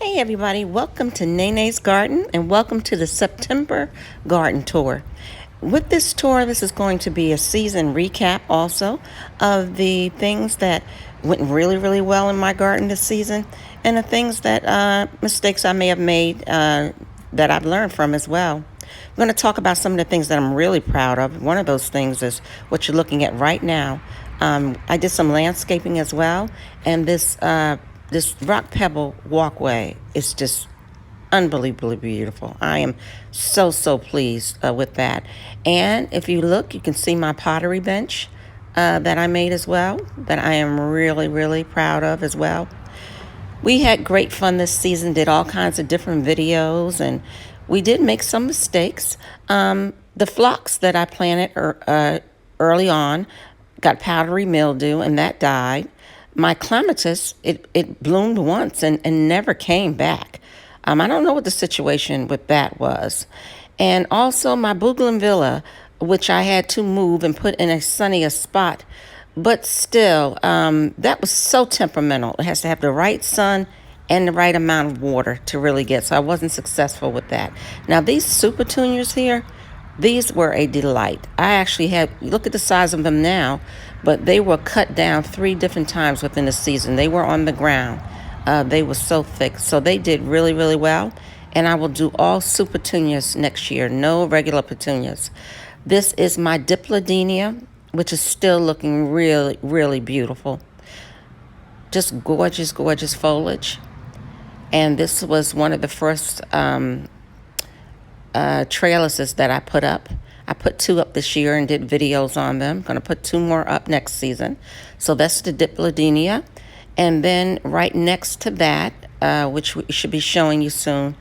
Hey everybody, welcome to Nene's Garden and welcome to the September Garden Tour. With this tour, this is going to be a season recap also of the things that went really, really well in my garden this season and the things that mistakes I may have made that I've learned from as well. I'm going to talk about some of the things that I'm really proud of. One of those things is what you're looking at right now. I did some landscaping as well, and this rock pebble walkway is just unbelievably beautiful. I am so pleased with that. And if you look, you can see my pottery bench that I made as well, that I am really proud of as well. We had great fun this season, did all kinds of different videos, and we did make some mistakes. The phlox that I planted early on got powdery mildew, and that died. My clematis, it bloomed once and never came back. I don't know what the situation with that was. And also my bougainvillea, which I had to move and put in a sunnier spot, but still, that was so temperamental. It has to have the right sun and the right amount of water to really get. So I wasn't successful with that. Now these super petunias here, these were a delight. I actually had, look at the size of them now, but they were cut down 3 different times within the season. They were on the ground. They were so thick. So they did really well. And I will do all super petunias next year, no regular petunias. This is my Dipladenia, which is still looking really beautiful. Just gorgeous foliage. And this was one of the first trellises that I put up. I put 2 up this year and did videos on them. I'm going to put 2 more up next season. So that's the Dipladenia. And then right next to that, which we should be showing you soon,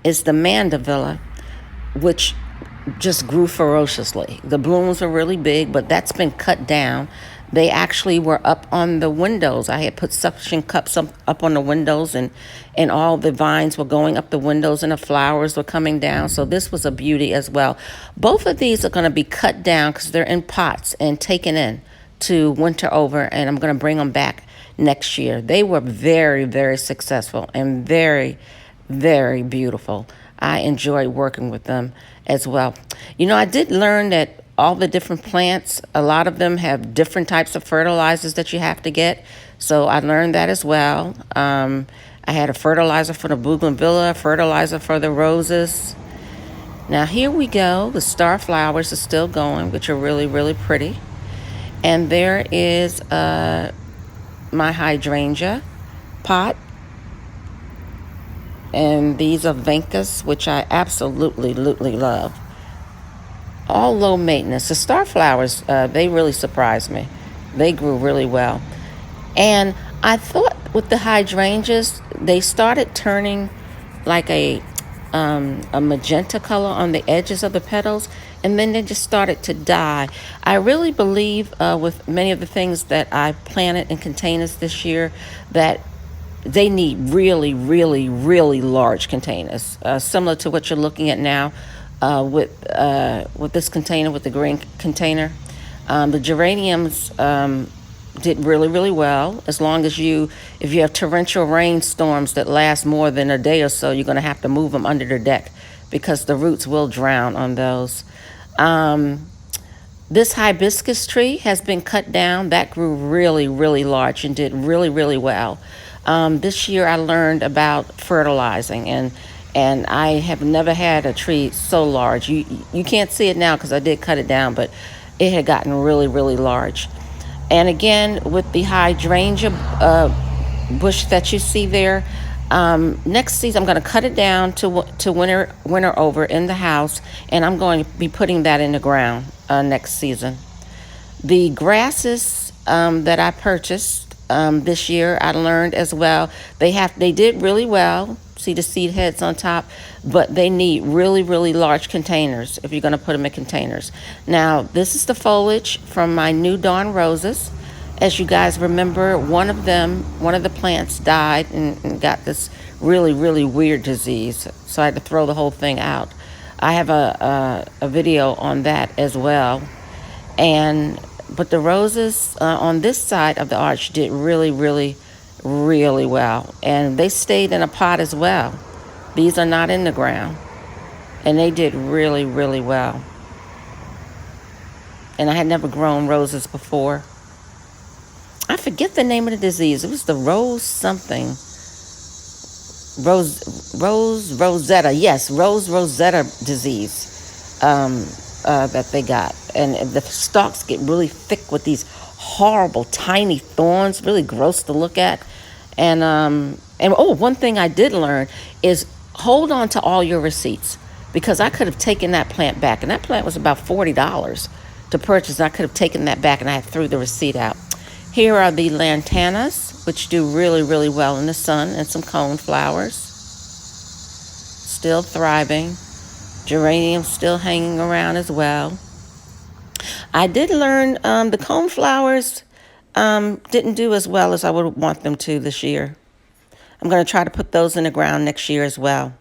is the Mandevilla, which just grew ferociously. The blooms are really big, but that's been cut down. They actually were up on the windows. I had put suction cups up on the windows, and all the vines were going up the windows and the flowers were coming down. So this was a beauty as well. Both of these are going to be cut down because they're in pots and taken in to winter over, and I'm going to bring them back next year. They were very successful and very beautiful. I enjoyed working with them as well. You know, I did learn that all the different plants, a lot of them have different types of fertilizers that you have to get. So I learned that as well. I had a fertilizer for the bougainvillea, fertilizer for the roses. Now here we go. The star flowers are still going, which are really pretty. And there is my hydrangea pot. And these are Vincas, which I absolutely love. All low maintenance. The star flowers, they really surprised me. They grew really well. And I thought with the hydrangeas, they started turning like a magenta color on the edges of the petals, and then they just started to die. I really believe with many of the things that I planted in containers this year that they need really large containers, similar to what you're looking at now with this container, with the green container. The geraniums did really well. As long as if you have torrential rainstorms that last more than a day or so, you're going to have to move them under the deck because the roots will drown on those. This hibiscus tree has been cut down. That grew really large and did really well. This year I learned about fertilizing, and I have never had a tree so large. You can't see it now because I did cut it down, but it had gotten really large. And again, with the hydrangea bush that you see there, next season I'm going to cut it down to winter over in the house, and I'm going to be putting that in the ground next season. The grasses that I purchased this year, I learned as well, they did really well. See the seed heads on top, but they need really large containers if you're going to put them in containers. Now, this is the foliage from my New Dawn roses. As you guys remember, one of the plants died and got this really weird disease, so I had to throw the whole thing out. I have a video on that as well. But the roses on this side of the arch did really really well. And they stayed in a pot as well. These are not in the ground. And they did really, really well. And I had never grown roses before. I forget the name of the disease. It was the rose something. Rosetta. Yes, Rosetta disease that they got. And the stalks get really thick with these horrible tiny thorns, really gross to look at. And oh, one thing I did learn is hold on to all your receipts, because I could have taken that plant back, and that plant was about $40 to purchase. And I could have taken that back, and I threw the receipt out. Here are the lantanas, which do really, really well in the sun, and some cone flowers, still thriving. Geranium still hanging around as well. I did learn the cone flowers didn't do as well as I would want them to this year. I'm going to try to put those in the ground next year as well.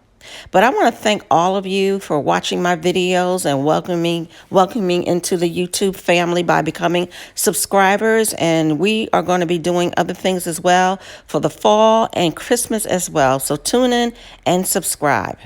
But I want to thank all of you for watching my videos and welcoming into the YouTube family by becoming subscribers. And we are going to be doing other things as well for the fall and Christmas as well. So tune in and subscribe.